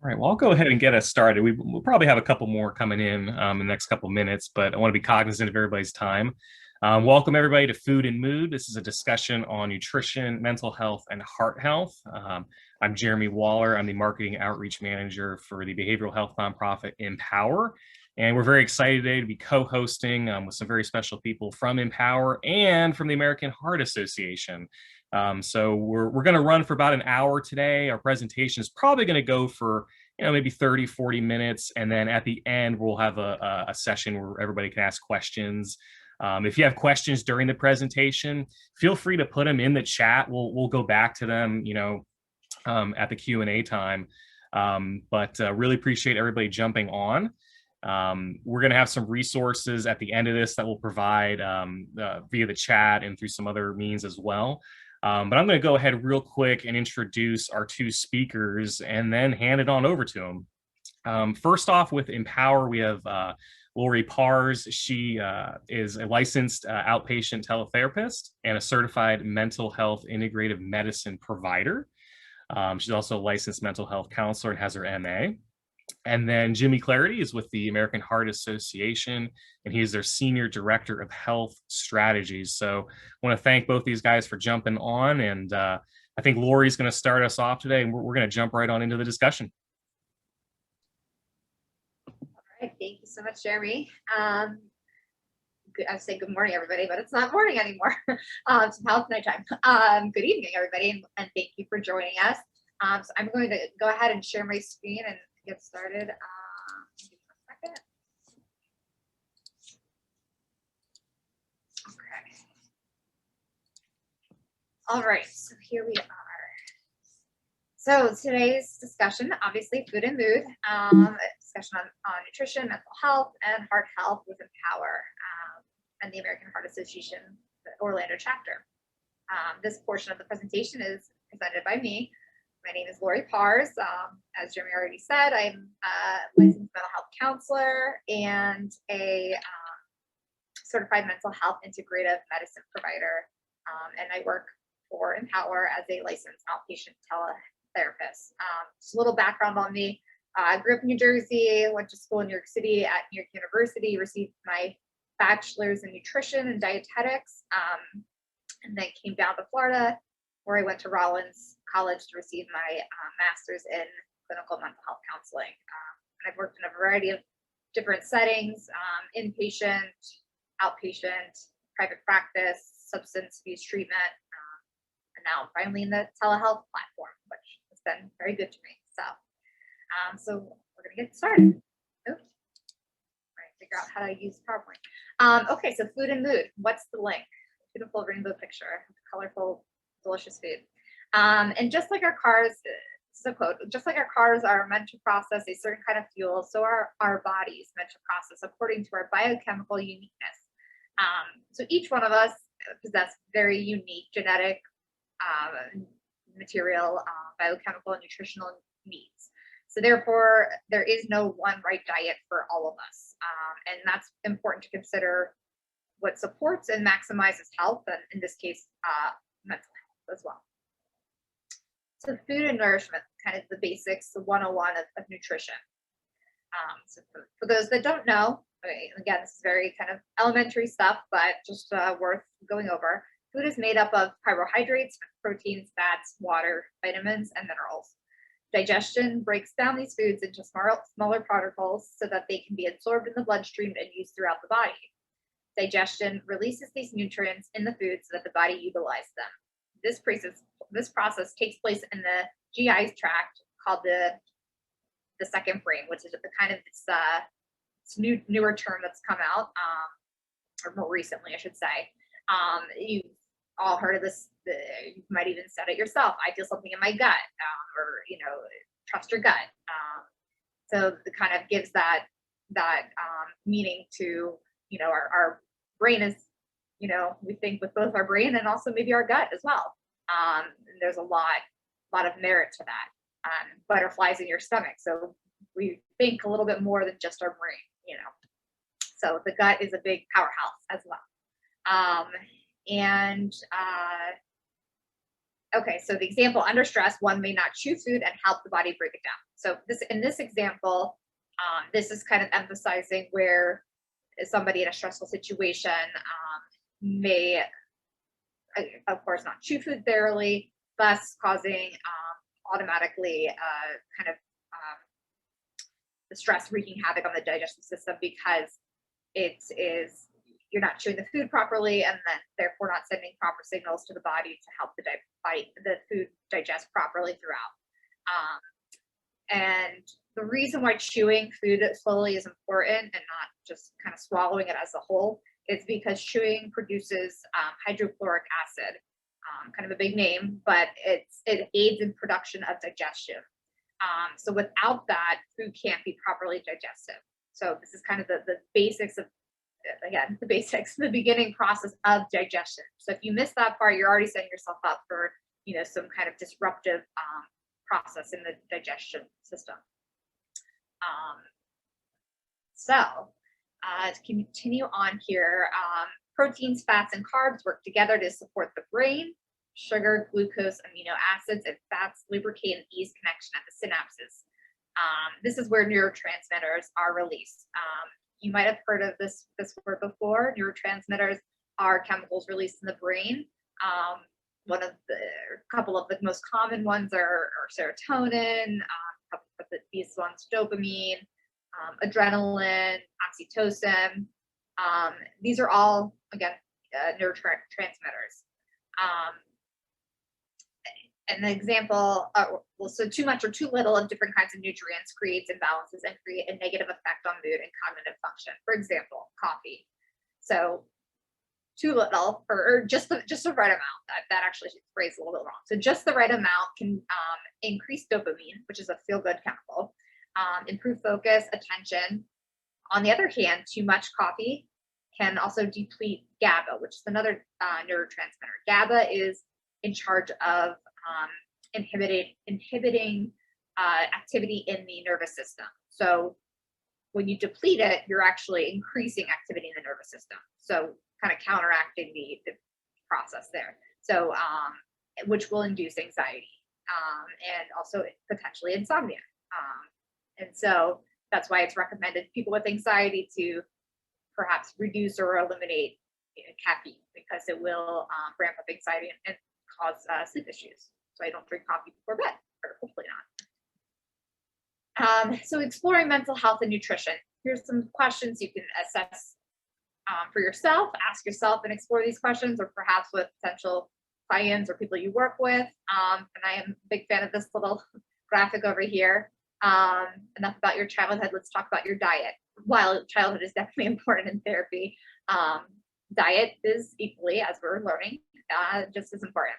All right, well, I'll go ahead and get us started. We'll probably have a couple more coming in the next couple minutes, but I want to be cognizant of everybody's time. Welcome, everybody, to Food and Mood. This is a discussion on nutrition, mental health, and heart health. I'm Jeremy Waller. I'm the Marketing Outreach Manager for the behavioral health nonprofit IMPOWER. And we're very excited today to be co-hosting with some very special people from IMPOWER and from the American Heart Association. So we're going to run for about an hour today. Our presentation is probably going to go for maybe 30, 40 minutes. And then at the end, we'll have a session where everybody can ask questions. If you have questions during the presentation, feel free to put them in the chat. We'll go back to them, at the Q&A time. But really appreciate everybody jumping on. We're going to have some resources at the end of this that we'll provide via the chat and through some other means as well. But I'm going to go ahead real quick and introduce our two speakers and then hand it on over to them. First off, with IMPOWER, we have Lori Pars. She is a licensed outpatient teletherapist and a certified mental health integrative medicine provider. She's also a licensed mental health counselor and has her MA. And then Jimmy Clarity is with the American Heart Association, and he's their Senior Director of Health Strategies. So I want to thank both these guys for jumping on. And I think Lori's going to start us off today, and we're going to jump right on into the discussion. All right, thank you so much, Jeremy. I say good morning, everybody, but it's not morning anymore. It's past nighttime. Good evening, everybody, and thank you for joining us. So I'm going to go ahead and share my screen and get started. Give me 1 second. Okay. All right, so here we are. So today's discussion, obviously food and mood, discussion on nutrition, mental health, and heart health with IMPOWER and the American Heart Association, the Orlando chapter. This portion of the presentation is presented by me. My name is Lori Pars. As Jeremy already said, I'm a licensed mental health counselor and a certified mental health integrative medicine provider. And I work for IMPOWER as a licensed outpatient teletherapist. Just a little background on me. I grew up in New Jersey, went to school in New York City at New York University, received my bachelor's in nutrition and dietetics, and then came down to Florida, where I went to Rollins College to receive my master's in clinical mental health counseling. And I've worked in a variety of different settings, inpatient, outpatient, private practice, substance abuse treatment, and now I'm finally in the telehealth platform, which has been very good to me. So we're gonna get started. Oops. Right, figure out how to use PowerPoint. Okay, so food and mood. What's the link? Beautiful rainbow picture, colorful, delicious food. And just like our cars, so quote, just like our cars are meant to process a certain kind of fuel, so are our bodies meant to process according to our biochemical uniqueness. So each one of us possess very unique genetic material, biochemical and nutritional needs. So therefore, there is no one right diet for all of us. And that's important to consider what supports and maximizes health, and in this case, mental health as well. So food and nourishment, kind of the basics, the 101 of nutrition. So for those that don't know, again, this is very kind of elementary stuff, but just worth going over. Food is made up of carbohydrates, proteins, fats, water, vitamins, and minerals. Digestion breaks down these foods into smaller particles so that they can be absorbed in the bloodstream and used throughout the body. Digestion releases these nutrients in the food so that the body utilizes them. This process takes place in the GI tract, called the second brain, which is the kind of this newer term that's come out, or more recently, I should say. You've all heard of this. You might even said it yourself. I feel something in my gut, or trust your gut. So it kind of gives that meaning to our brain is, we think with both our brain and also maybe our gut as well. And there's a lot of merit to that. Butterflies in your stomach. So we think a little bit more than just our brain, So the gut is a big powerhouse as well. And Okay, so the example, under stress, one may not chew food and help the body break it down. So in this example, this is kind of emphasizing where somebody in a stressful situation may, of course, not chew food thoroughly, thus causing automatically kind of the stress wreaking havoc on the digestive system, because it is, you're not chewing the food properly, and then therefore not sending proper signals to the body to help the food digest properly throughout. And the reason why chewing food slowly is important and not just kind of swallowing it as a whole is because chewing produces hydrochloric acid, kind of a big name, but it aids in production of digestion. So without that, food can't be properly digested. So this is kind of the basics of, again, the beginning process of digestion. So if you miss that part, you're already setting yourself up for, some kind of disruptive process in the digestion system. To continue on here, proteins, fats, and carbs work together to support the brain. Sugar, glucose, amino acids, and fats lubricate and ease connection at the synapses. This is where neurotransmitters are released. You might have heard of this word before. Neurotransmitters are chemicals released in the brain. A couple of the most common ones are serotonin, a couple of these ones, dopamine, adrenaline, oxytocin. These are all, again, neurotransmitters. An example, so too much or too little of different kinds of nutrients creates imbalances and create a negative effect on mood and cognitive function. For example, coffee. So too little, or just the right amount. That actually phrased a little bit wrong. So just the right amount can increase dopamine, which is a feel-good chemical, improve focus, attention. On the other hand, too much coffee can also deplete GABA, which is another neurotransmitter. GABA is in charge of inhibiting activity in the nervous system. So when you deplete it, you're actually increasing activity in the nervous system. So kind of counteracting the process there. So which will induce anxiety and also potentially insomnia. And so that's why it's recommended people with anxiety to perhaps reduce or eliminate caffeine, because it will ramp up anxiety and cause sleep issues. So I don't drink coffee before bed, or hopefully not. So exploring mental health and nutrition. Here's some questions you can assess for yourself, ask yourself and explore these questions, or perhaps with potential clients or people you work with. And I am a big fan of this little graphic over here. Enough about your childhood, let's talk about your diet. While childhood is definitely important in therapy, diet is equally, as we're learning, just as important.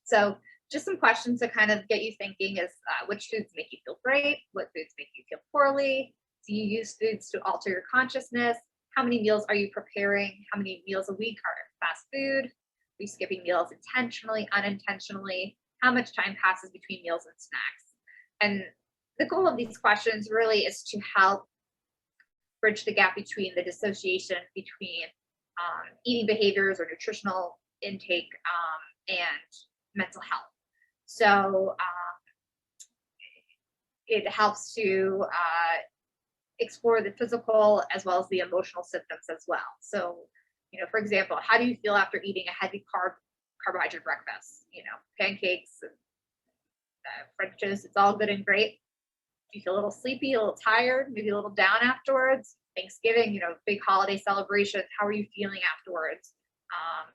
So just some questions to kind of get you thinking is, which foods make you feel great? What foods make you feel poorly? Do you use foods to alter your consciousness? How many meals are you preparing? How many meals a week are fast food? Are you skipping meals intentionally, unintentionally? How much time passes between meals and snacks? And the goal of these questions really is to help bridge the gap between the dissociation between eating behaviors or nutritional intake and mental health. So it helps to explore the physical as well as the emotional symptoms as well. So, for example, how do you feel after eating a heavy carbohydrate breakfast? Pancakes, and, French toast, it's all good and great. Do you feel a little sleepy, a little tired, maybe a little down afterwards? Thanksgiving, big holiday celebration. How are you feeling afterwards?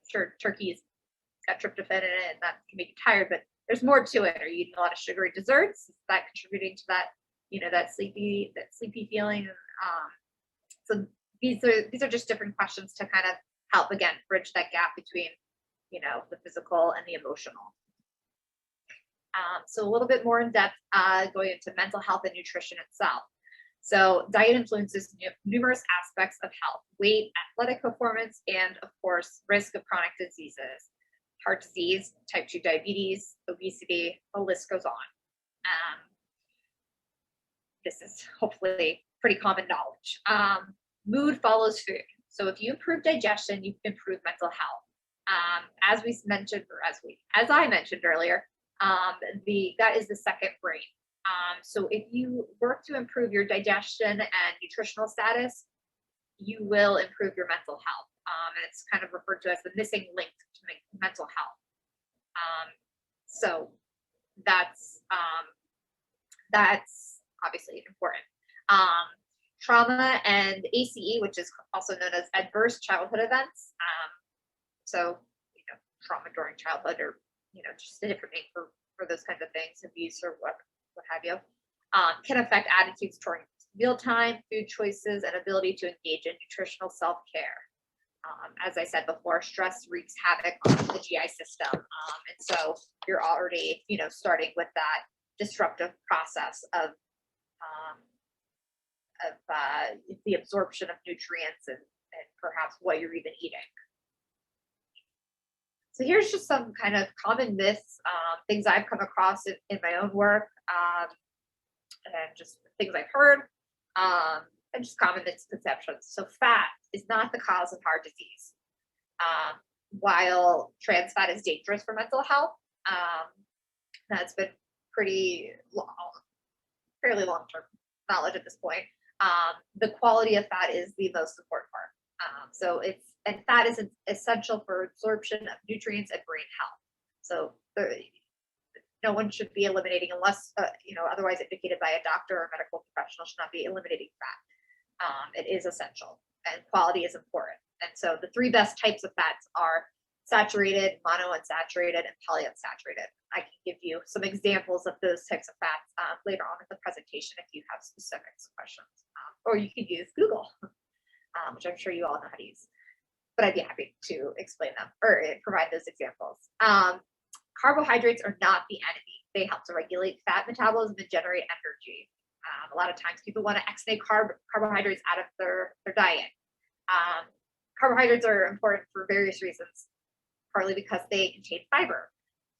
Sure, turkey's got tryptophan in it, and that can make you tired, but there's more to it. Are you eating a lot of sugary desserts? Is that contributing to that, that sleepy feeling? So these are just different questions to kind of help, again, bridge that gap between, the physical and the emotional. So a little bit more in depth, going into mental health and nutrition itself. So diet influences numerous aspects of health: weight, athletic performance, and of course, risk of chronic diseases, heart disease, type 2 diabetes, obesity, the list goes on. This is hopefully pretty common knowledge. Mood follows food. So if you improve digestion, you improve mental health. As we mentioned, or as I mentioned earlier, the gut is the second brain. So if you work to improve your digestion and nutritional status, you will improve your mental health. And it's kind of referred to as the missing link to mental health. So that's obviously important. Trauma and ACE, which is also known as adverse childhood events. So, trauma during childhood, or, just a different name for those kinds of things, abuse or what have you, can affect attitudes during mealtime, food choices, and ability to engage in nutritional self-care. As I said before, stress wreaks havoc on the GI system. And so you're already, starting with that disruptive process of the absorption of nutrients and perhaps what you're even eating. So here's just some kind of common myths, things I've come across in my own work, and just things I've heard, and just common misconceptions. So fat is not the cause of heart disease. While trans fat is dangerous for mental health, that's been fairly long-term knowledge at this point. The quality of fat is the most important part. And fat is essential for absorption of nutrients and brain health. So no one should be eliminating, unless otherwise indicated by a doctor or a medical professional, should not be eliminating fat. It is essential, and quality is important. And so the three best types of fats are saturated, monounsaturated, and polyunsaturated. I can give you some examples of those types of fats later on in the presentation if you have specific questions, or you could use Google, which I'm sure you all know how to use, but I'd be happy to explain them or provide those examples. Carbohydrates are not the enemy. They help to regulate fat metabolism and generate energy. A lot of times people want to exnate carbohydrates out of their diet. Carbohydrates are important for various reasons, partly because they contain fiber.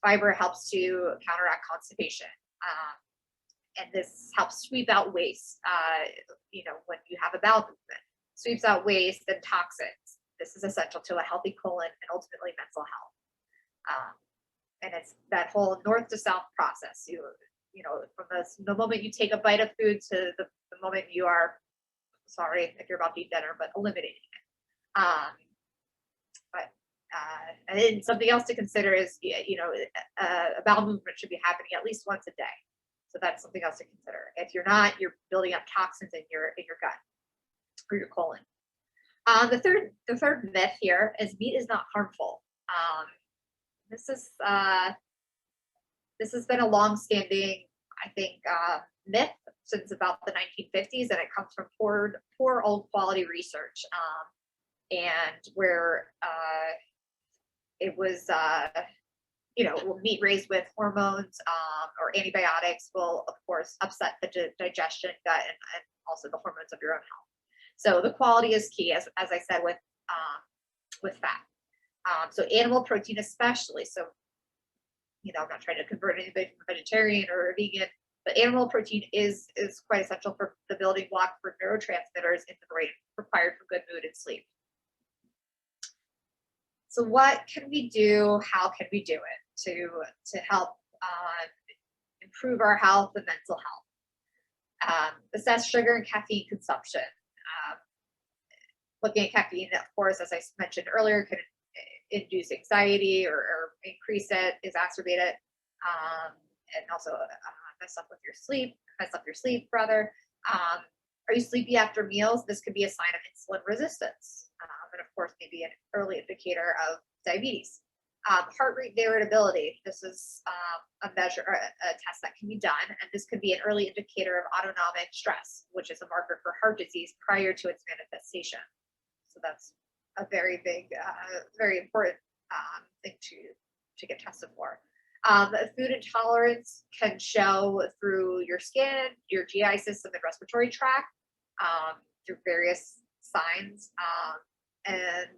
Fiber helps to counteract constipation. And this helps sweep out waste, when you have a bowel movement. Sweeps out waste and toxins. This is essential to a healthy colon and ultimately mental health. And it's that whole north to south process. From the moment you take a bite of food to the moment you are, sorry if you're about to eat dinner, but eliminating it. And then something else to consider is, a bowel movement should be happening at least once a day. So that's something else to consider. If you're not, you're building up toxins in your gut or your colon. The third myth here is meat is not harmful. This has been a long-standing, I think, myth since about the 1950s, and it comes from poor old quality research, and where it was, meat raised with hormones or antibiotics will, of course, upset the digestion, gut, and also the hormones of your own health. So the quality is key, as I said, with fat. So animal protein especially. So, I'm not trying to convert anybody from a vegetarian or a vegan, but animal protein is quite essential for the building block for neurotransmitters in the brain required for good mood and sleep. So what can we do? How can we do it to help improve our health and mental health? Assess sugar and caffeine consumption. Looking at caffeine, of course, as I mentioned earlier, can induce anxiety or increase it, exacerbate it, and also mess up your sleep, rather. Are you sleepy after meals? This could be a sign of insulin resistance, and of course, maybe an early indicator of diabetes. Heart rate variability. This is a test that can be done, and this could be an early indicator of autonomic stress, which is a marker for heart disease prior to its manifestation. So that's a very big, very important thing to get tested for. Food intolerance can show through your skin, your GI system, and respiratory tract, through various signs, and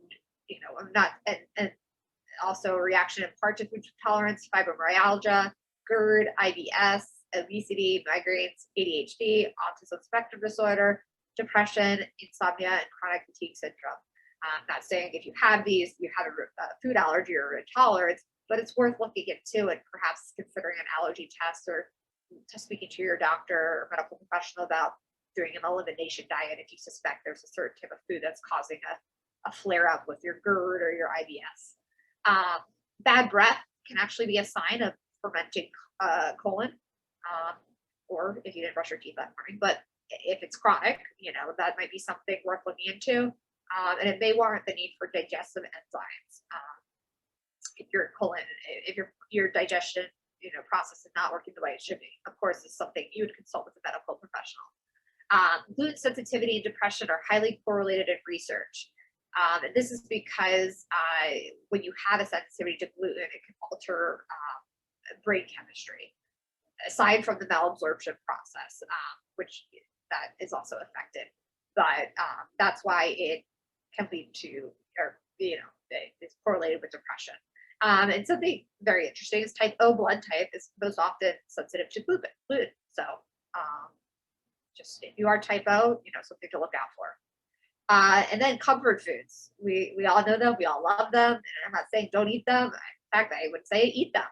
also a reaction in part to food intolerance, fibromyalgia, GERD, IBS, obesity, migraines, ADHD, autism spectrum disorder, depression, insomnia, and chronic fatigue syndrome. Not saying if you have these, you have a food allergy or intolerance, but it's worth looking into and perhaps considering an allergy test or speaking to your doctor or medical professional about doing an elimination diet if you suspect there's a certain type of food that's causing a flare up with your GERD or your IBS. Bad breath can actually be a sign of fermenting colon, or if you didn't brush your teeth that morning. But if it's chronic, that might be something worth looking into, and it may warrant the need for digestive enzymes. If your colon, if your digestion process is not working the way it should be, of course, it's something you would consult with a medical professional. Gluten sensitivity and depression are highly correlated in research. And this is because when you have a sensitivity to gluten, it can alter brain chemistry, aside from the malabsorption process, which that is also affected. But that's why it can lead to, or it's correlated with depression. And something very interesting is type O blood type is most often sensitive to gluten. So just if you are type O, something to look out for. And then comfort foods. We all know them. We all love them. And I'm not saying don't eat them. In fact, I would say eat them.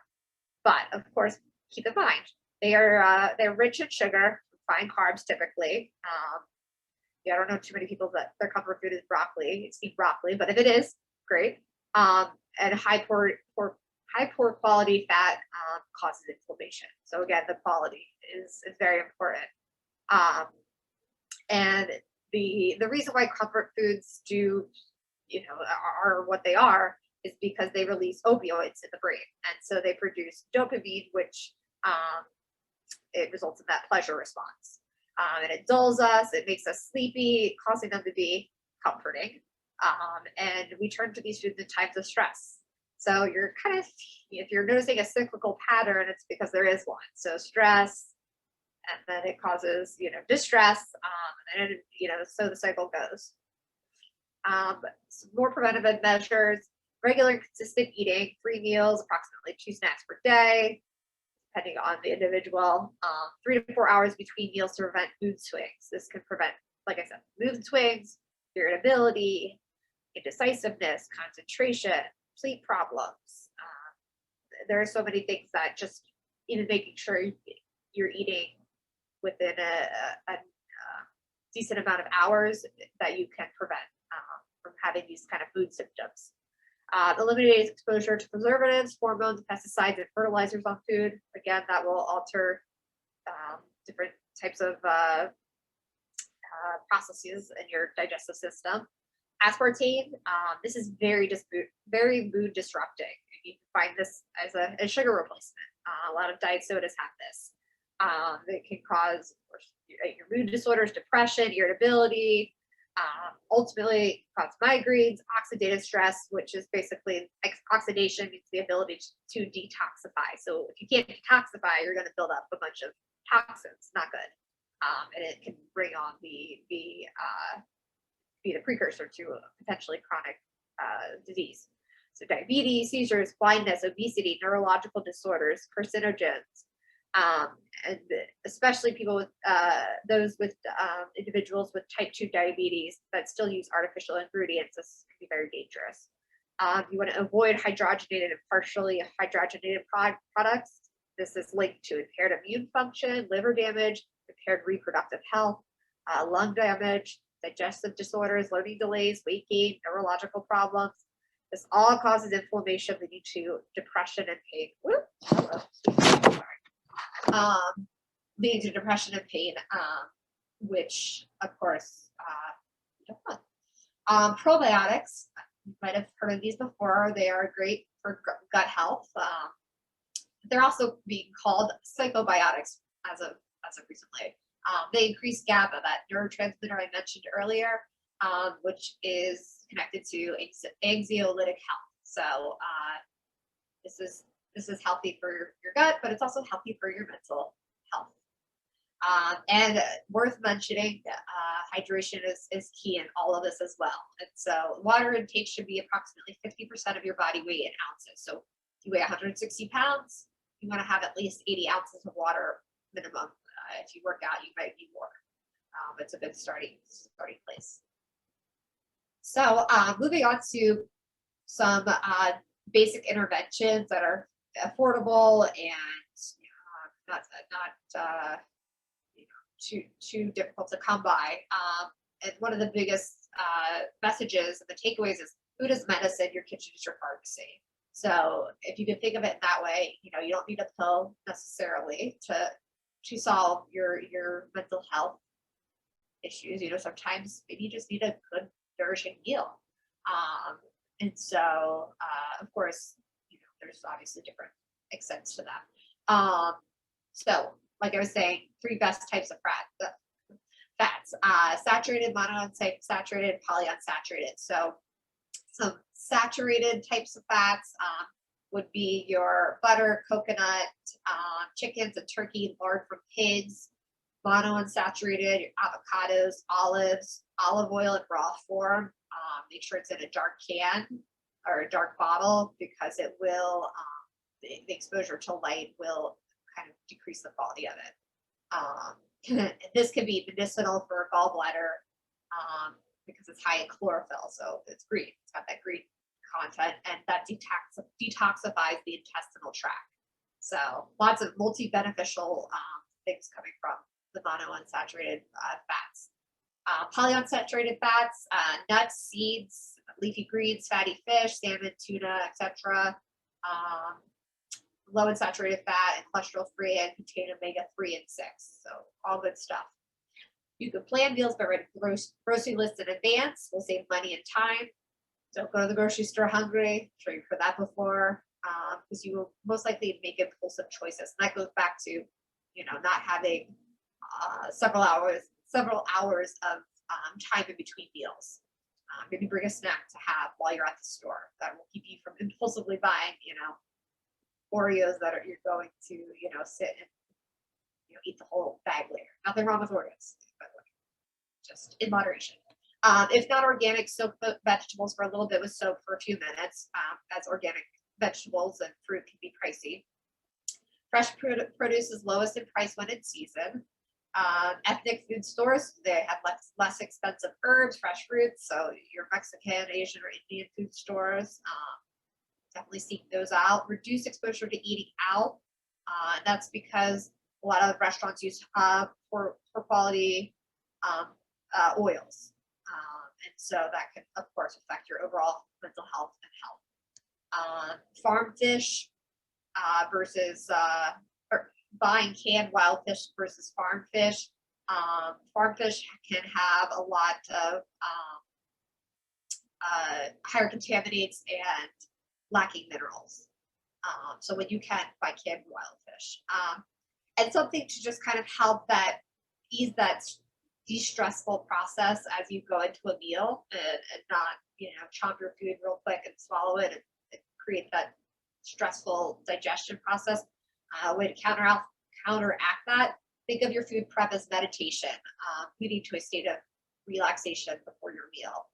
But of course, keep in mind they're rich in sugar, fine carbs typically. I don't know too many people that their comfort food is broccoli. Eat broccoli, but if it is, great. And high poor quality fat causes inflammation. So again, the quality is very important. And the reason why comfort foods are what they are is because they release opioids in the brain, and so they produce dopamine, which it results in that pleasure response. And it dulls us, it makes us sleepy, causing them to be comforting. And we turn to these foods in times of stress. So you're kind of, if you're noticing a cyclical pattern, it's because there is one. So stress, and then it causes, distress, and so the cycle goes. Some more preventive measures: regular and consistent eating, 3 meals, approximately 2 snacks per day, depending on the individual. 3 to 4 hours between meals to prevent mood swings. This can prevent, like I said, mood swings, irritability, indecisiveness, concentration, sleep problems. There are so many things that just even making sure you're eating within a decent amount of hours that you can prevent from having these kind of food symptoms. Eliminating exposure to preservatives, hormones, pesticides, and fertilizers on food. Again, that will alter different types of processes in your digestive system. Aspartame, this is very mood disrupting. You can find this as a sugar replacement. A lot of diet sodas have this. It can cause your mood disorders, depression, irritability, ultimately cause migraines, oxidative stress, which is basically oxidation means the ability to detoxify. So if you can't detoxify, you're going to build up a bunch of toxins. Not good. And it can bring on be the precursor to a potentially chronic disease. So diabetes, seizures, blindness, obesity, neurological disorders, carcinogens, and especially people with those with individuals with type 2 diabetes that still use artificial ingredients. This can be very dangerous. You want to avoid hydrogenated and partially hydrogenated products. This is linked to impaired immune function, liver damage, impaired reproductive health, lung damage, digestive disorders, learning delays, weight gain, neurological problems. This all causes inflammation leading to depression and pain. Leading to depression and pain, which of course we don't want. Probiotics, you might have heard of these before. They are great for gut health. They're also being called psychobiotics as of recently. They increase GABA, that neurotransmitter I mentioned earlier, which is connected to anxiolytic health. So this is healthy for your gut, but it's also healthy for your mental health. And worth mentioning, hydration is key in all of this as well. And so water intake should be approximately 50% of your body weight in ounces. So if you weigh 160 pounds, you want to have at least 80 ounces of water minimum. If you work out, you might need more. It's a good starting place. So moving on to some basic interventions that are affordable and not too difficult to come by. And one of the biggest messages and the takeaways is food is medicine, your kitchen is your pharmacy. So if you can think of it that way, you don't need a pill necessarily to solve your mental health issues. Sometimes maybe you just need a good nourishing meal. And so of course, there's obviously different extents to that. So like I was saying, 3 best types of fats, saturated, monounsaturated, polyunsaturated. So some saturated types of fats would be your butter, coconut, chickens and turkey, lard from pigs. Monounsaturated, your avocados, olives, olive oil in raw form. Make sure it's in a dark can or a dark bottle because it will, the exposure to light will kind of decrease the quality of it. This can be medicinal for gallbladder because it's high in chlorophyll, so it's green. It's got that green content, and that detoxifies the intestinal tract. So lots of multi-beneficial things coming from the monounsaturated fats. Polyunsaturated fats, nuts, seeds, leafy greens, fatty fish, salmon, tuna, etc. Low in saturated fat and cholesterol free and contain omega-3 and 6. So all good stuff. You can plan meals by writing grocery lists in advance. Will save money and time. Don't go to the grocery store hungry. I'm sure you've heard that before, because you will most likely make impulsive choices. And that goes back to, not having several hours of time in between meals. Maybe bring a snack to have while you're at the store. That will keep you from impulsively buying, Oreos that you're going to, sit and, eat the whole bag later. Nothing wrong with Oreos, by the way, just in moderation. If not organic, soak the vegetables for a little bit with soap for a few minutes, as organic vegetables and fruit can be pricey. Fresh produce is lowest in price when in season. Ethnic food stores, they have less expensive herbs, fresh fruits. So your Mexican, Asian, or Indian food stores, definitely seek those out. Reduce exposure to eating out. That's because a lot of restaurants use poor quality oils. And so that can, of course, affect your overall mental health and health. Farm fish versus or buying canned wild fish versus farm fish. Farm fish can have a lot of higher contaminants and lacking minerals. So when you can buy canned wild fish. And something to just kind of help ease that de-stressful process as you go into a meal and not, chomp your food real quick and swallow it and create that stressful digestion process. A way to counteract that, think of your food prep as meditation, leading to a state of relaxation before your meal.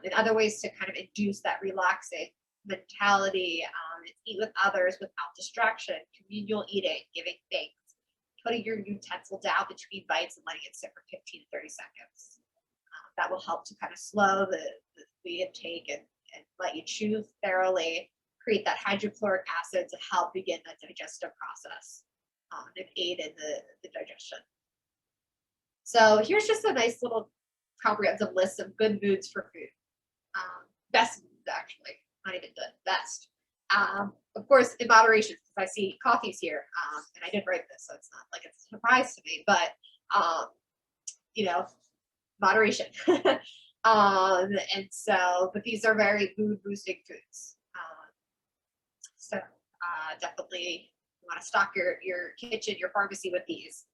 And other ways to kind of induce that relaxing mentality is eat with others without distraction, communal eating, giving thanks, putting your utensil down between bites and letting it sit for 15 to 30 seconds. That will help to kind of slow the intake and let you chew thoroughly, create that hydrochloric acid to help begin the digestive process and aid in the digestion. So here's just a nice little comprehensive list of good moods for food. Best moods, actually, not even good, best. Of course, in moderation, because I see coffees here, and I didn't write this, so it's not like it's a surprise to me, but, moderation. And so, but these are very mood boosting foods. So definitely you want to stock your kitchen, your pharmacy with these.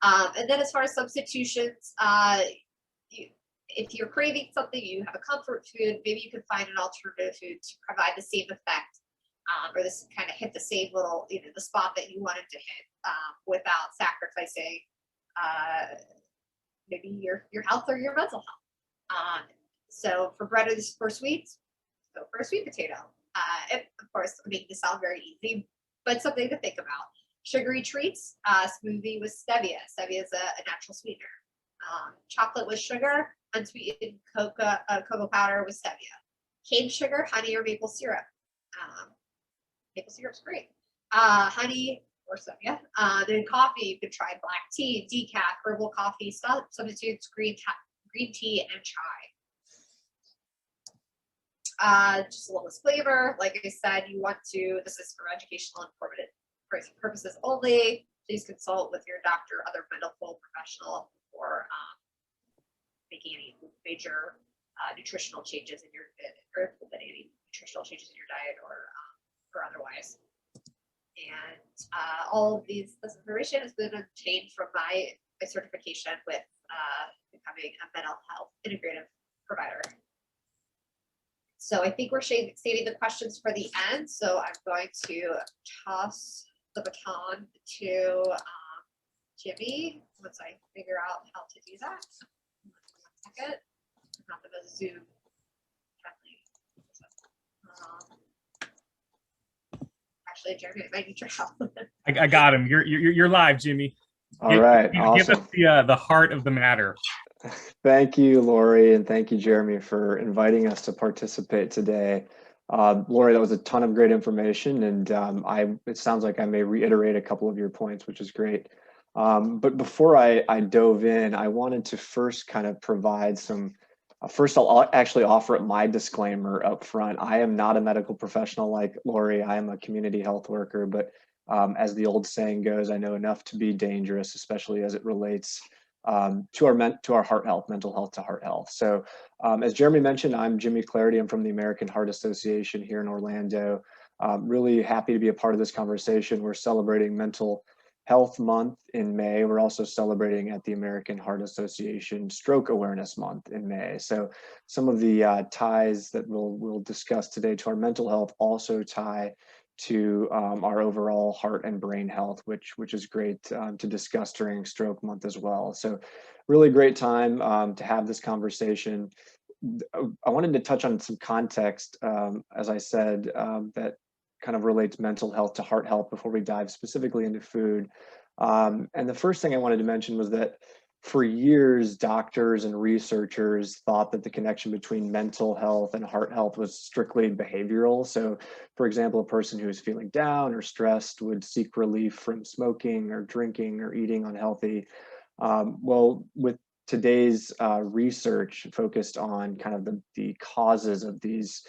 And then as far as substitutions, if you're craving something, you have a comfort food, maybe you can find an alternative food to provide the same effect, or this kind of hit the same little, the spot that you wanted to hit without sacrificing maybe your health or your mental health. So for bread is for sweets, go for a sweet potato. Of course, making this sound very easy, but something to think about. Sugary treats, smoothie with stevia. Stevia is a natural sweetener. Chocolate with sugar, unsweetened cocoa powder with stevia, cane sugar, honey, or maple syrup. Maple syrup's great. Honey or stevia. Then coffee, you could try black tea, decaf, herbal coffee, substitutes, green tea, and chai. Just a little flavor. Like I said, this is for educational and informative purposes only. Please consult with your doctor or other medical professional before making any major nutritional changes in your any nutritional changes in your diet or otherwise. And all of this information has been obtained from my certification with becoming a mental health integrative provider. So I think we're saving the questions for the end. So I'm going to toss the baton to Jimmy once I figure out how to do that. 1 second. Not the Zoom friendly. Actually, Jeremy, I might need your help. I got him. You're live, Jimmy. All right, awesome. Give us the heart of the matter. Thank you, Lori, and thank you, Jeremy, for inviting us to participate today. Lori, that was a ton of great information, and it sounds like I may reiterate a couple of your points, which is great. But before I dove in, I wanted to first kind of provide some. First, I'll actually offer up my disclaimer up front. I am not a medical professional like Lori. I am a community health worker, but as the old saying goes, I know enough to be dangerous, especially as it relates to our heart health, mental health to heart health. So as Jeremy mentioned, I'm Jimmy Clarity. I'm from the American Heart Association here in Orlando. Really happy to be a part of this conversation. We're celebrating Mental Health Month in May. We're also celebrating at the American Heart Association Stroke Awareness Month in May. So some of the ties that we'll discuss today to our mental health also tie to our overall heart and brain health, which is great to discuss during Stroke Month as well. So really great time to have this conversation. I wanted to touch on some context, as I said, that kind of relates mental health to heart health before we dive specifically into food. And the first thing I wanted to mention was that for years, doctors and researchers thought that the connection between mental health and heart health was strictly behavioral. So, for example, a person who is feeling down or stressed would seek relief from smoking or drinking or eating unhealthy. Well, with today's research focused on kind of the causes of these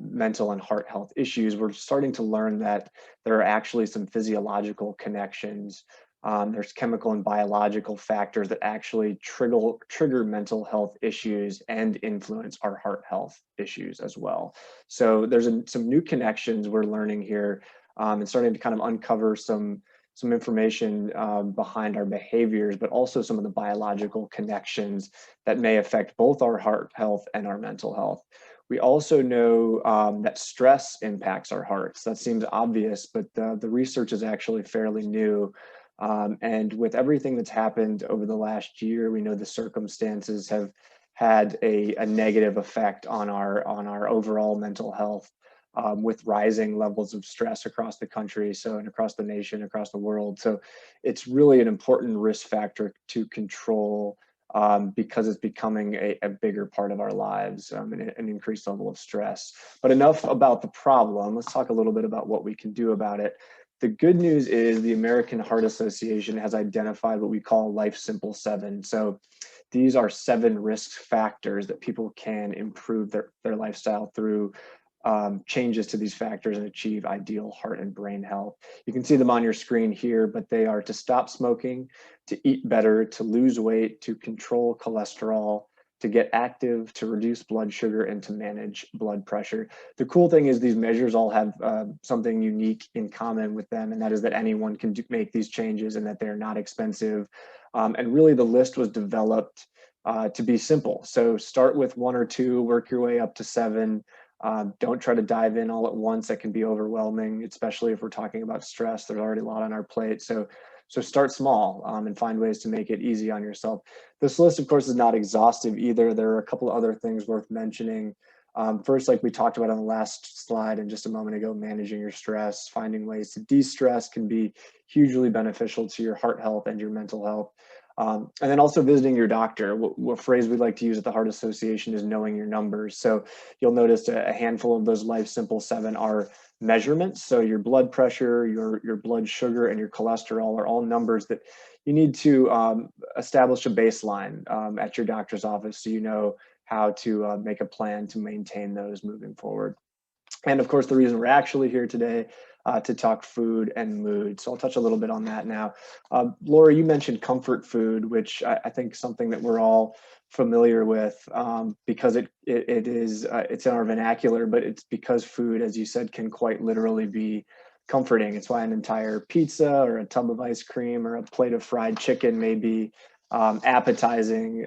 mental and heart health issues, we're starting to learn that there are actually some physiological connections. There's chemical and biological factors that actually trigger mental health issues and influence our heart health issues as well. So there's some new connections we're learning here and starting to kind of uncover some information behind our behaviors, but also some of the biological connections that may affect both our heart health and our mental health. We also know that stress impacts our hearts. That seems obvious, but the research is actually fairly new. And with everything that's happened over the last year, we know the circumstances have had a negative effect on our overall mental health with rising levels of stress across the country, and across the nation, across the world. So it's really an important risk factor to control because it's becoming a bigger part of our lives and an increased level of stress. But enough about the problem. Let's talk a little bit about what we can do about it. The good news is the American Heart Association has identified what we call Life Simple 7. So these are 7 risk factors that people can improve their lifestyle through changes to these factors and achieve ideal heart and brain health. You can see them on your screen here, but they are to stop smoking, to eat better, to lose weight, to control cholesterol, to get active, to reduce blood sugar, and to manage blood pressure. The cool thing is these measures all have something unique in common with them, and that is that anyone can make these changes and that they're not expensive. And really the list was developed to be simple. So start with 1 or 2, work your way up to 7. Don't try to dive in all at once. That can be overwhelming, especially if we're talking about stress. There's already a lot on our plate. So start small and find ways to make it easy on yourself. This list, of course, is not exhaustive either. There are a couple of other things worth mentioning. First, like we talked about on the last slide and just a moment ago, managing your stress, finding ways to de-stress can be hugely beneficial to your heart health and your mental health. And then also visiting your doctor. What phrase we like to use at the Heart Association is knowing your numbers. So you'll notice a handful of those Life Simple 7 are measurements. So your blood pressure, your blood sugar, and your cholesterol are all numbers that you need to establish a baseline at your doctor's office, so you know how to make a plan to maintain those moving forward. And of course, the reason we're actually here today to talk food and mood. So I'll touch a little bit on that now. Laura, you mentioned comfort food, which I think is something that we're all familiar with because it's in our vernacular, but it's because food, as you said, can quite literally be comforting. It's why an entire pizza or a tub of ice cream or a plate of fried chicken may be appetizing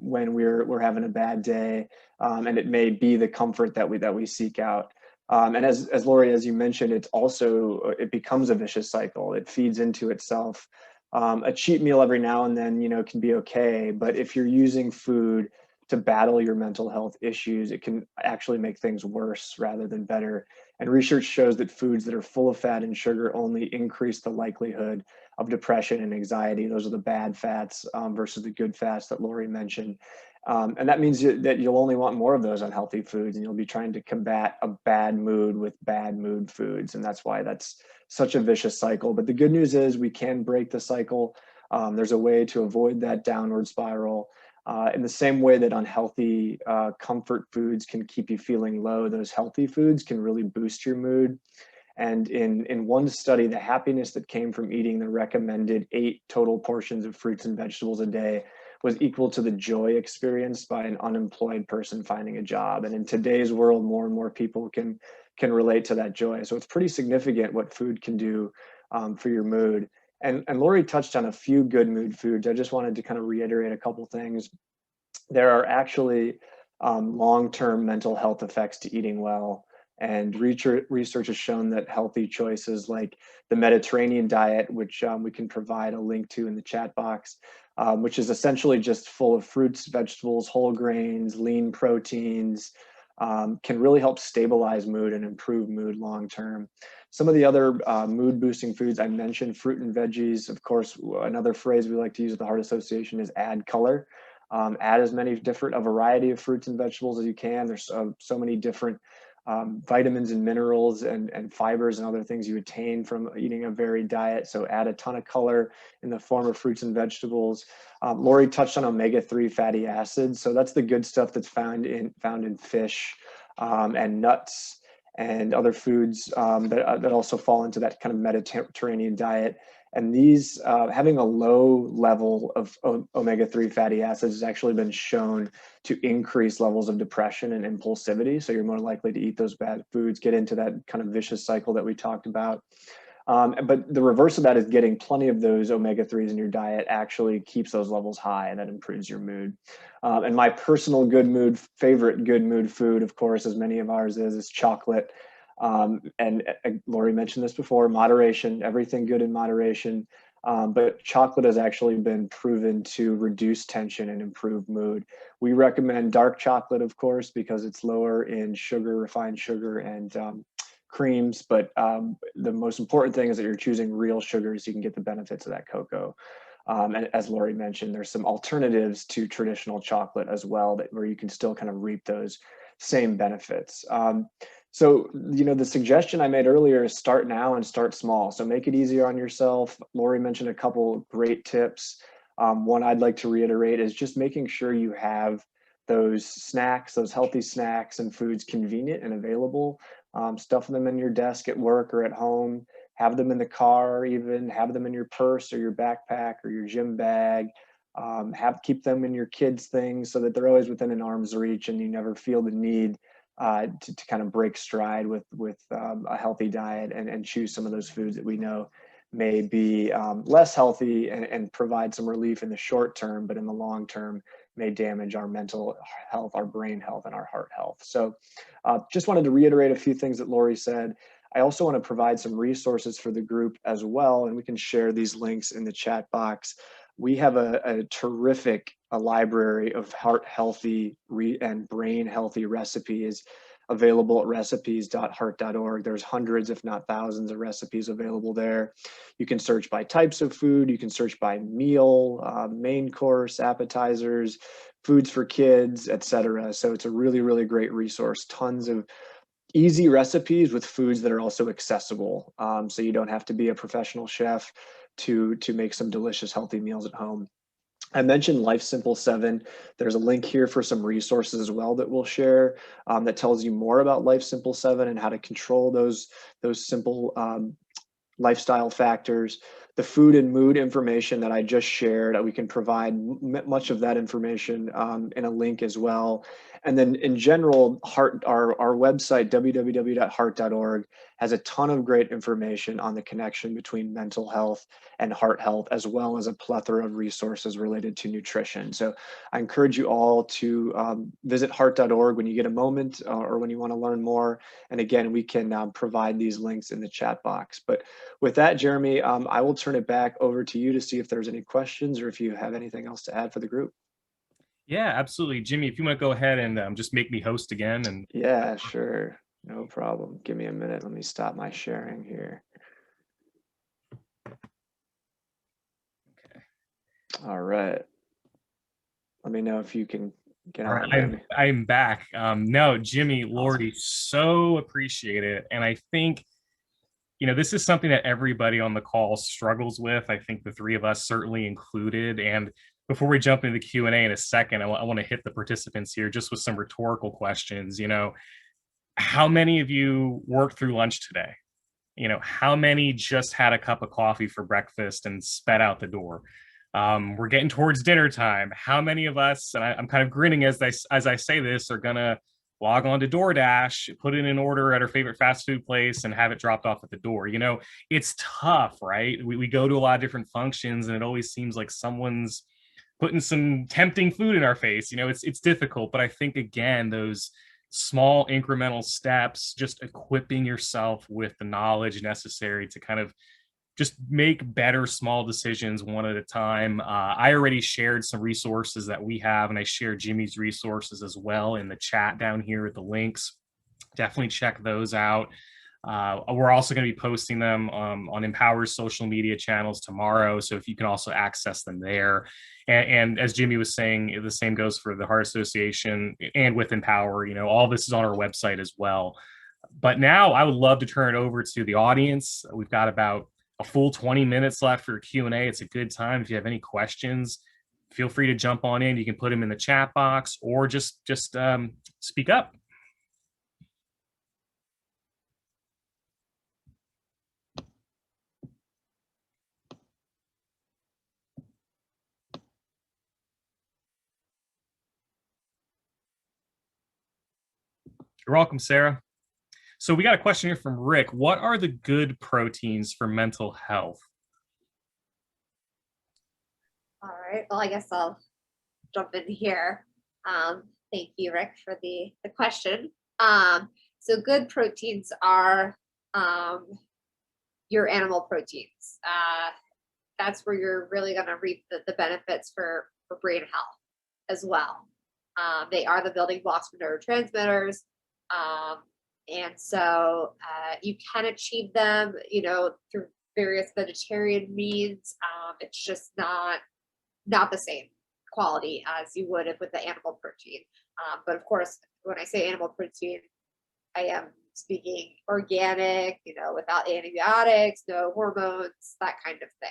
when we're having a bad day, and it may be the comfort that we seek out. And as Lori, as you mentioned, it becomes a vicious cycle. It feeds into itself. A cheat meal every now and then, can be okay, but if you're using food to battle your mental health issues, it can actually make things worse rather than better. And research shows that foods that are full of fat and sugar only increase the likelihood of depression and anxiety. Those are the bad fats versus the good fats that Lori mentioned. And that means that you'll only want more of those unhealthy foods, and you'll be trying to combat a bad mood with bad mood foods. And that's why that's such a vicious cycle. But the good news is we can break the cycle. There's a way to avoid that downward spiral. In the same way that unhealthy comfort foods can keep you feeling low, those healthy foods can really boost your mood. And in one study, the happiness that came from eating the recommended 8 total portions of fruits and vegetables a day was equal to the joy experienced by an unemployed person finding a job. And in today's world, more and more people can relate to that joy. So it's pretty significant what food can do for your mood. And Lori touched on a few good mood foods. I just wanted to kind of reiterate a couple things. There are actually long-term mental health effects to eating well. And research has shown that healthy choices like the Mediterranean diet, which we can provide a link to in the chat box, which is essentially just full of fruits, vegetables, whole grains, lean proteins, can really help stabilize mood and improve mood long term. Some of the other mood boosting foods I mentioned, fruit and veggies. Of course, another phrase we like to use at the Heart Association is add color. Add as many a variety of fruits and vegetables as you can. There's so many different vitamins and minerals and fibers and other things you attain from eating a varied diet. So add a ton of color in the form of fruits and vegetables. Lori touched on omega-3 fatty acids. So that's the good stuff that's found in fish and nuts and other foods that also fall into that kind of Mediterranean diet. And these, having a low level of omega-3 fatty acids has actually been shown to increase levels of depression and impulsivity. So you're more likely to eat those bad foods, get into that kind of vicious cycle that we talked about. But the reverse of that is getting plenty of those omega-3s in your diet actually keeps those levels high, and that improves your mood. And my personal favorite good mood food, of course, as many of ours is chocolate. And Lori mentioned this before, moderation, everything good in moderation. But chocolate has actually been proven to reduce tension and improve mood. We recommend dark chocolate, of course, because it's lower in sugar, refined sugar, and creams. But the most important thing is that you're choosing real sugars so you can get the benefits of that cocoa. And as Lori mentioned, there's some alternatives to traditional chocolate as well where you can still kind of reap those same benefits. So, the suggestion I made earlier is start now and start small. So make it easier on yourself. Lori mentioned a couple great tips. One I'd like to reiterate is just making sure you have those snacks, those healthy snacks and foods convenient and available. Stuff them in your desk at work or at home. Have them in the car, even have them in your purse or your backpack or your gym bag. Keep them in your kids' things so that they're always within an arm's reach and you never feel the need to kind of break stride with a healthy diet and choose some of those foods that we know may be less healthy and provide some relief in the short term, but in the long term may damage our mental health, our brain health, and our heart health. So just wanted to reiterate a few things that Lori said. I also want to provide some resources for the group as well, and we can share these links in the chat box. We have a terrific library of heart healthy and brain healthy recipes available at recipes.heart.org. There's hundreds, if not thousands, of recipes available there. You can search by types of food. You can search by meal, main course, appetizers, foods for kids, etc. So it's a really, really great resource. Tons of easy recipes with foods that are also accessible. So you don't have to be a professional chef to make some delicious, healthy meals at home. I mentioned Life Simple 7. There's a link here for some resources as well that we'll share that tells you more about Life Simple 7 and how to control those simple lifestyle factors. The food and mood information that I just shared, we can provide much of that information in a link as well. And then in general, our website, www.heart.org, has a ton of great information on the connection between mental health and heart health, as well as a plethora of resources related to nutrition. So I encourage you all to visit heart.org when you get a moment or when you want to learn more. And again, we can provide these links in the chat box. But with that, Jeremy, I will turn it back over to you to see if there's any questions or if you have anything else to add for the group. Yeah, absolutely. Jimmy, if you want to go ahead and just make me host again. And yeah, sure. No problem. Give me a minute. Let me stop my sharing here. Okay. All right. Let me know if you can get on. I'm back. No, Jimmy, Lori, so appreciate it. And I think, you know, this is something that everybody on the call struggles with. I think the three of us certainly included. And before we jump into the Q&A in a second, I want to hit the participants here just with some rhetorical questions. You know, how many of you worked through lunch today? You know, how many just had a cup of coffee for breakfast and sped out the door? We're getting towards dinner time. How many of us, and I'm kind of grinning as I say this, are gonna log on to DoorDash, put in an order at our favorite fast food place and have it dropped off at the door? You know, it's tough, right? We go to a lot of different functions and it always seems like someone's putting some tempting food in our face. You know, it's difficult, but I think again, those small incremental steps, just equipping yourself with the knowledge necessary to kind of just make better small decisions one at a time. I already shared some resources that we have, and I shared Jimmy's resources as well in the chat down here with the links. Definitely check those out. We're also going to be posting them on IMPOWER's social media channels tomorrow, so if you can also access them there. And as Jimmy was saying, the same goes for the Heart Association and with IMPOWER. You know, all this is on our website as well. But now I would love to turn it over to the audience. We've got about a full 20 minutes left for Q&A. It's a good time. If you have any questions, feel free to jump on in. You can put them in the chat box or just speak up. You're welcome, Sarah. So we got a question here from Rick. What are the good proteins for mental health? All right. Well, I guess I'll jump in here. Thank you, Rick, for the question. So good proteins are your animal proteins. That's where you're really going to reap the benefits for brain health as well. They are the building blocks for neurotransmitters. And so you can achieve them, you know, through various vegetarian means. It's just not the same quality as you would with the animal protein. But of course, when I say animal protein, I am speaking organic, you know, without antibiotics, no hormones, that kind of thing.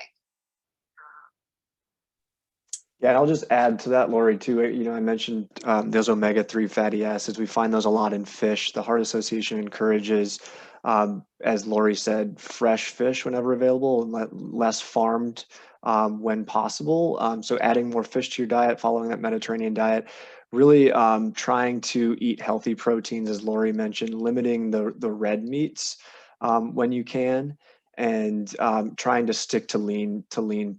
Yeah, and I'll just add to that, Lori, too. You know, I mentioned those omega-3 fatty acids. We find those a lot in fish. The Heart Association encourages, as Lori said, fresh fish whenever available and less farmed when possible. So adding more fish to your diet, following that Mediterranean diet, really trying to eat healthy proteins, as Lori mentioned, limiting the red meats when you can, and trying to stick to lean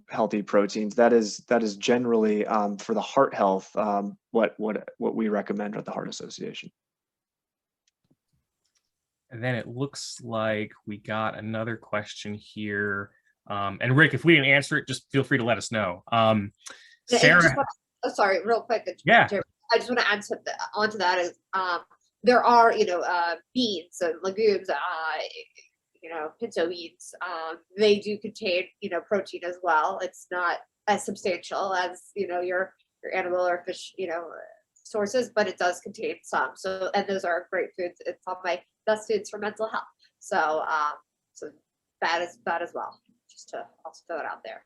healthy proteins. That is generally for the heart health what we recommend at the Heart Association. And then it looks like we got another question here. And Rick, if we didn't answer it, just feel free to let us know. Sarah, sorry, real quick. Yeah. I just want to add onto that is there are, beans and legumes, pinto beans, they do contain, protein as well. It's not as substantial as, your animal or fish, sources, but it does contain some. So, and those are great foods. It's on my best foods for mental health. So, so that is that as well. Just to also throw it out there.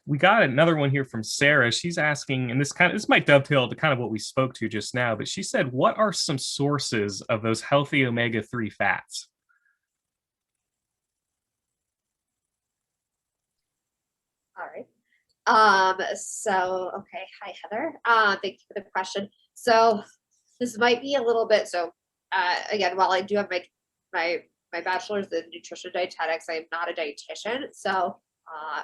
We got another one here from Sarah. She's asking, and this might dovetail to kind of what we spoke to just now, but she said, what are some sources of those healthy omega-3 fats? All right. So, okay. Hi, Heather. Thank you for the question. So this might be a little bit, again, while I do have my bachelor's in nutrition dietetics, I am not a dietitian. So,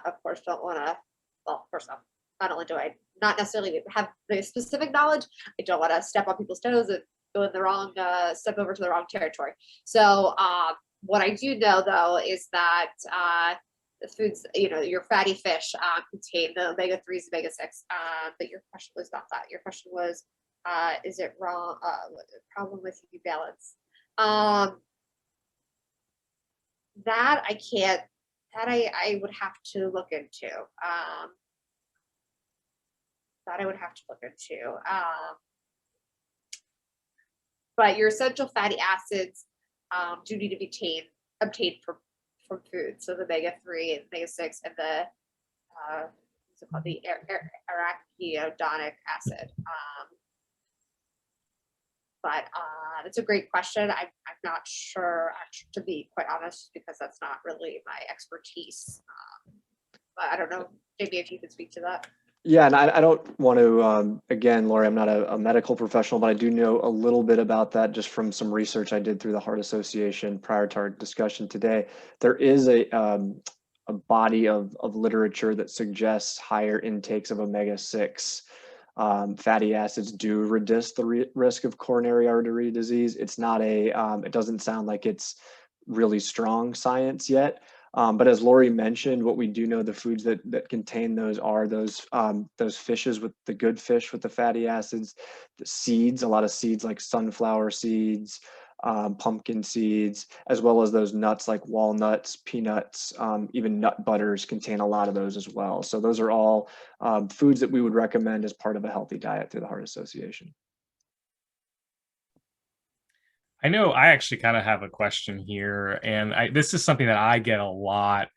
of course, don't want to, well, first off, not only do I not necessarily have the specific knowledge, I don't want to step on people's toes and go in the wrong, step over to the wrong territory. So, what I do know though is that, the foods, your fatty fish contain the omega-3s, omega-6, but your question was not that. Your question was, is it wrong? Problem with you balance? That I can't, that I would have to look into. That I would have to look into. But your essential fatty acids do need to be obtained from food. So the omega-3 and omega-6 and the what's it called, the arachidonic acid. But it's a great question. I'm not sure, actually, to be quite honest, because that's not really my expertise. But I don't know, maybe if you could speak to that. Yeah, and I don't want to, again, Lori, I'm not a medical professional, but I do know a little bit about that just from some research I did through the Heart Association prior to our discussion today. There is a body of literature that suggests higher intakes of omega-6 fatty acids do reduce the risk of coronary artery disease. It's not it doesn't sound like it's really strong science yet. But as Lori mentioned, what we do know, the foods that contain those are those fishes, with the good fish with the fatty acids, the seeds, a lot of seeds like sunflower seeds, pumpkin seeds, as well as those nuts like walnuts, peanuts, even nut butters contain a lot of those as well. So those are all foods that we would recommend as part of a healthy diet through the Heart Association. I know I actually kind of have a question here, and this is something that I get a lot,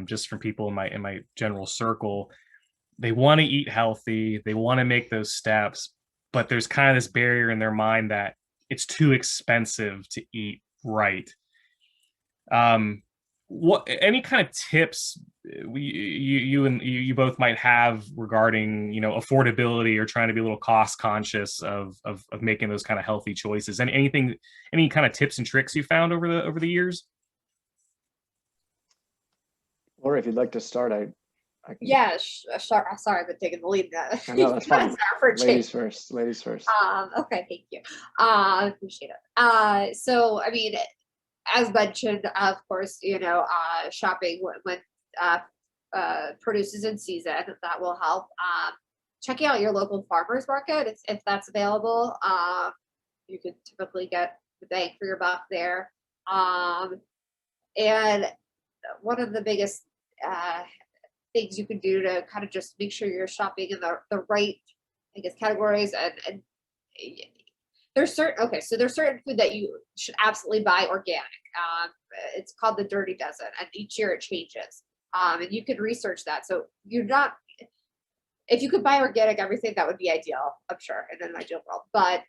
just from people in my general circle. They want to eat healthy, they want to make those steps, but there's kind of this barrier in their mind that it's too expensive to eat right. What any kind of tips you both might have regarding affordability or trying to be a little cost conscious of making those kind of healthy choices, and any kind of tips and tricks you found over the years? Lori, if you'd like to start, I can. Yeah, sorry, I've been taking the lead. No, that's fine. Ladies first. Okay, thank you. Appreciate it. So, I mean, as mentioned, of course, shopping when produce is in season, that will help. Checking out your local farmers market if that's available. You could typically get the bang for your buck there. And one of the biggest things you can do to kind of just make sure you're shopping in the right, I guess, categories, and there's certain food that you should absolutely buy organic. It's called the Dirty Dozen, and each year it changes. And you can research that. So if you could buy organic everything, that would be ideal, I'm sure, in an ideal world. But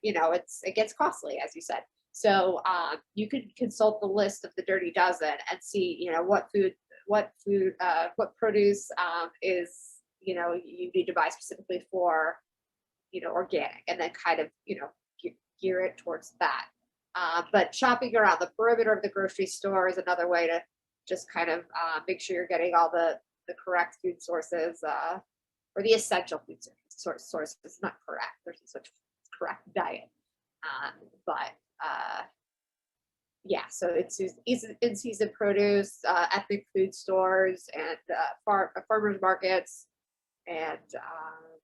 it gets costly, as you said. So you could consult the list of the Dirty Dozen and see, what produce is, you need to buy specifically for, organic, and then kind of, gear it towards that. But shopping around the perimeter of the grocery store is another way to just kind of make sure you're getting all the correct food sources, or the essential food sources. It's not correct. There's such correct diet. But yeah, so it's in-season produce, ethnic food stores, and farmers markets, and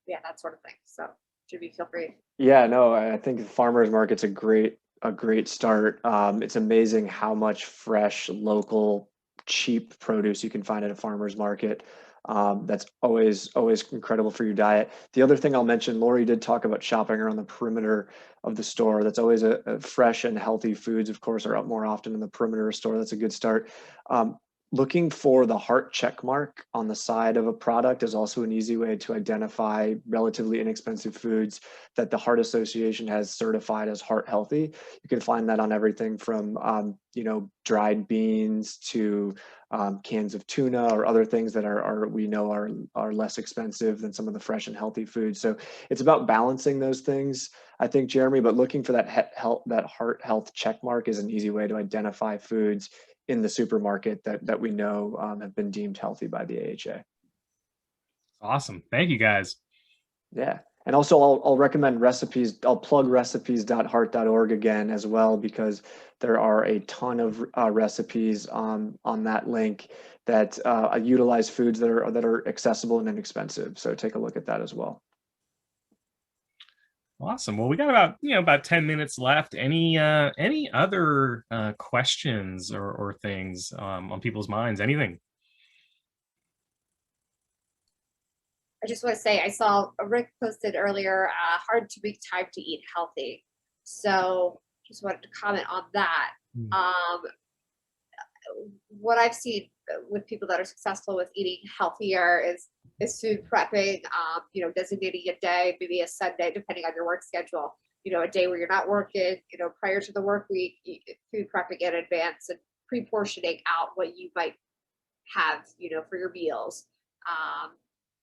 yeah, that sort of thing. So Jimmy, feel free. Yeah, no, I think the farmers market's a great start. It's amazing how much fresh, local, cheap produce you can find at a farmer's market. That's always incredible for your diet. The other thing I'll mention, Lori did talk about shopping around the perimeter of the store. That's always a fresh and healthy foods, of course, are up more often in the perimeter store. That's a good start. Looking for the heart check mark on the side of a product is also an easy way to identify relatively inexpensive foods that the Heart Association has certified as heart healthy. You can find that on everything from dried beans to cans of tuna or other things that we know are less expensive than some of the fresh and healthy foods. So it's about balancing those things, I think, Jeremy. But looking for that heart health check mark is an easy way to identify foods in the supermarket that we know have been deemed healthy by the AHA. Awesome. Thank you, guys. Yeah. And also I'll recommend recipes. I'll plug recipes.heart.org again as well, because there are a ton of recipes on that link that utilize foods that are accessible and inexpensive. So take a look at that as well. Awesome. Well, we got about 10 minutes left. Any other questions or things on people's minds? Anything? I just want to say I saw Rick posted earlier, hard to make time to eat healthy. So just wanted to comment on that. What I've seen with people that are successful with eating healthier is food prepping, designating a day, maybe a Sunday, depending on your work schedule, a day where you're not working, prior to the work week, food prepping in advance and pre-portioning out what you might have, for your meals.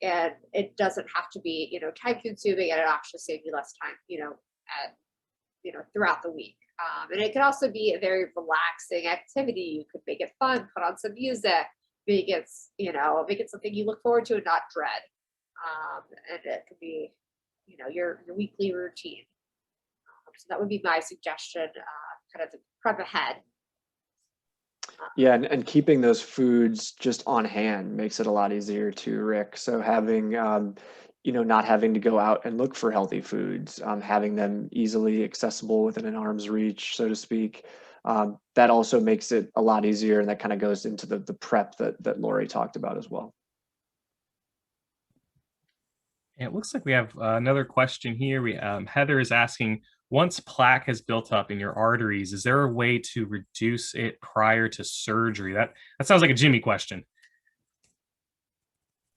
And it doesn't have to be, time consuming, and it actually save you less time, throughout the week. And it can also be a very relaxing activity. You could make it fun, put on some music, make it something you look forward to and not dread. And it could be, your weekly routine. So that would be my suggestion, kind of prep ahead. Yeah, and keeping those foods just on hand makes it a lot easier too, Rick. So having, not having to go out and look for healthy foods, having them easily accessible within an arm's reach, so to speak, that also makes it a lot easier. And that kind of goes into the prep that Lori talked about as well. And it looks like we have another question here. Heather is asking, once plaque has built up in your arteries, is there a way to reduce it prior to surgery? That sounds like a Jimmy question.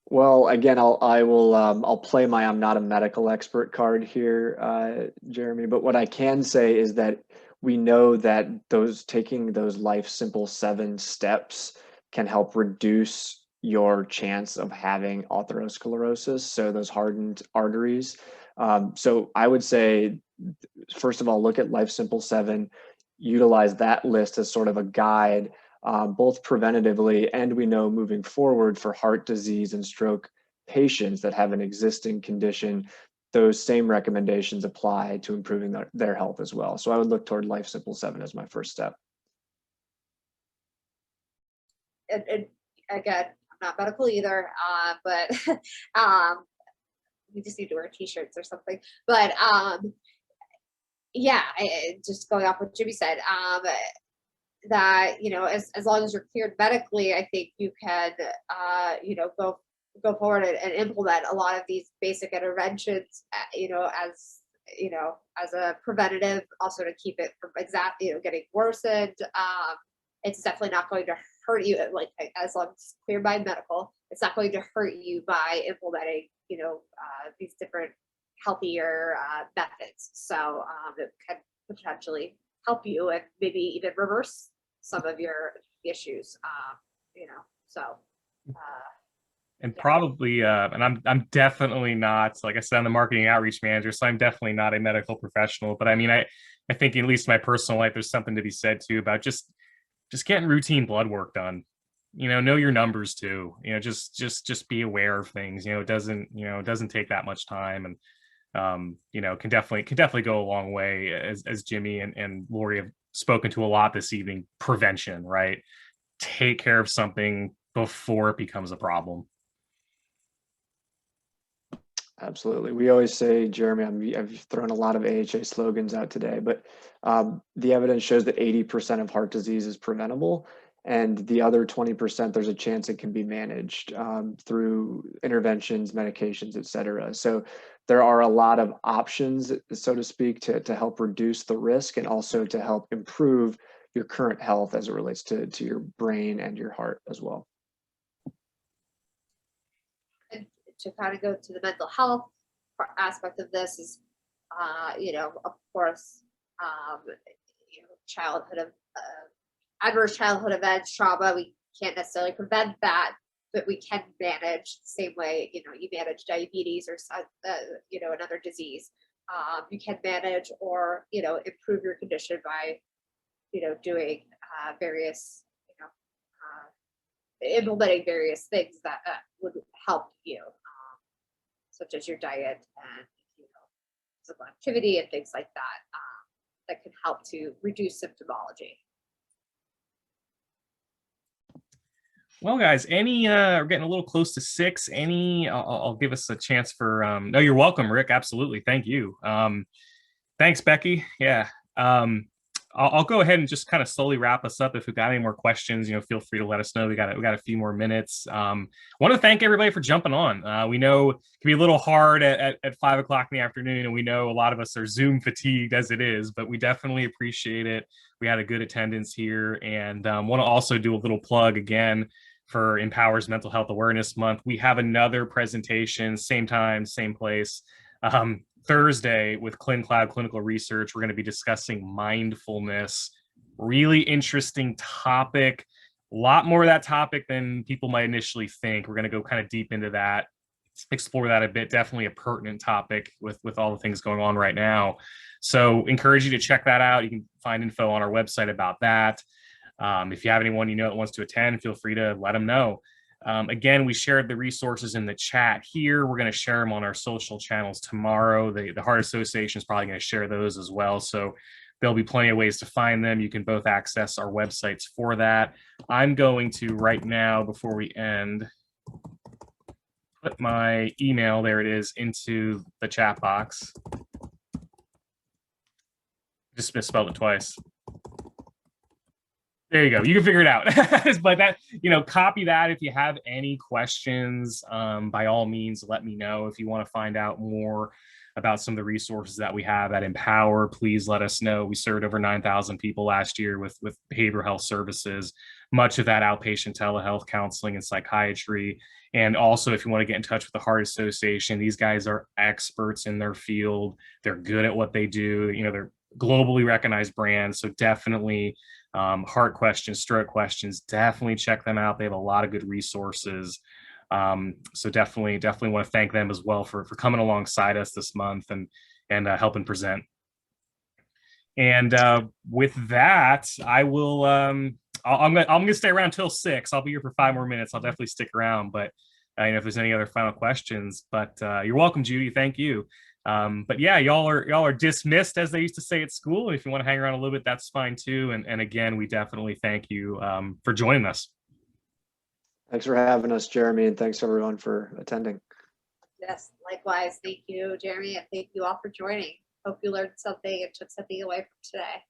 Well, again, I'll play my I'm not a medical expert card here, Jeremy. But what I can say is that we know that taking those Life Simple 7 steps can help reduce your chance of having atherosclerosis, so those hardened arteries. So I would say, first of all, look at Life Simple 7, utilize that list as sort of a guide, both preventatively and we know moving forward for heart disease and stroke patients that have an existing condition. Those same recommendations apply to improving their health as well. So I would look toward Life Simple 7 as my first step. And again, I'm not medical either, but we just need to wear t-shirts or something. But yeah, just going off what Jimmy said, that as long as you're cleared medically, I think you can go forward and implement a lot of these basic interventions, as a preventative, also to keep it from getting worsened. It's definitely not going to hurt you, like, as long as it's cleared by medical. It's not going to hurt you by implementing these different healthier methods. So it can potentially help you and maybe even reverse some of your issues. And probably, and I'm definitely not, like I said, I'm the marketing outreach manager, so I'm definitely not a medical professional. But I mean, I think at least in my personal life, there's something to be said too about just getting routine blood work done. Know your numbers too. Just be aware of things. It doesn't take that much time, and can definitely go a long way, as Jimmy and Lori have spoken to a lot this evening. Prevention, right? Take care of something before it becomes a problem. Absolutely. We always say, Jeremy, I've thrown a lot of AHA slogans out today, but the evidence shows that 80% of heart disease is preventable. And the other 20%, there's a chance it can be managed through interventions, medications, et cetera. So there are a lot of options, so to speak, to help reduce the risk and also to help improve your current health as it relates to your brain and your heart as well. And to kind of go to the mental health aspect of this is, of course, childhood of adverse childhood events, trauma. We can't necessarily prevent that, but we can manage the same way, you manage diabetes or, another disease. You can manage or, improve your condition by, doing various, implementing various things that would help you, such as your diet and, physical activity and things like that, that can help to reduce symptomology. Well, guys, we're getting a little close to 6. I'll give us a chance for, no, you're welcome, Rick. Absolutely. Thank you. Thanks, Becky. Yeah. I'll go ahead and just kind of slowly wrap us up. If we've got any more questions, feel free to let us know. We got a few more minutes. Want to thank everybody for jumping on. We know it can be a little hard at 5 o'clock in the afternoon, and we know a lot of us are Zoom fatigued as it is, but we definitely appreciate it. We had a good attendance here, and want to also do a little plug again for IMPOWER's Mental Health Awareness Month. We have another presentation, same time, same place, Thursday with ClinCloud Clinical Research. We're going to be discussing mindfulness. Really interesting topic. A lot more of that topic than people might initially think. We're going to go kind of deep into that, explore that a bit. Definitely a pertinent topic with all the things going on right now. So encourage you to check that out. You can find info on our website about that. If you have anyone that wants to attend, feel free to let them know. Again, we shared the resources in the chat here. We're going to share them on our social channels tomorrow. The Heart Association is probably going to share those as well. So there'll be plenty of ways to find them. You can both access our websites for that. I'm going to right now, before we end, put my email, there it is, into the chat box. Just misspelled it twice. There you go. You can figure it out. But that, copy that. If you have any questions, by all means, let me know. If you want to find out more about some of the resources that we have at IMPOWER, please let us know. We served over 9,000 people last year with behavioral health services, much of that outpatient telehealth, counseling, and psychiatry. And also, if you want to get in touch with the Heart Association, these guys are experts in their field. They're good at what they do. They're globally recognized brands. So definitely heart questions, stroke questions, definitely check them out. They have a lot of good resources. So definitely want to thank them as well for coming alongside us this month and helping present. And with that, I will, I'm going to stay around till 6. I'll be here for 5 more minutes. I'll definitely stick around, but if there's any other final questions, but you're welcome, Judy. Thank you. But yeah, y'all are dismissed, as they used to say at school. If you want to hang around a little bit, that's fine too. And again, we definitely thank you for joining us. Thanks for having us, Jeremy, and thanks everyone for attending. Yes, likewise. Thank you, Jeremy, and thank you all for joining. Hope you learned something and took something away from today.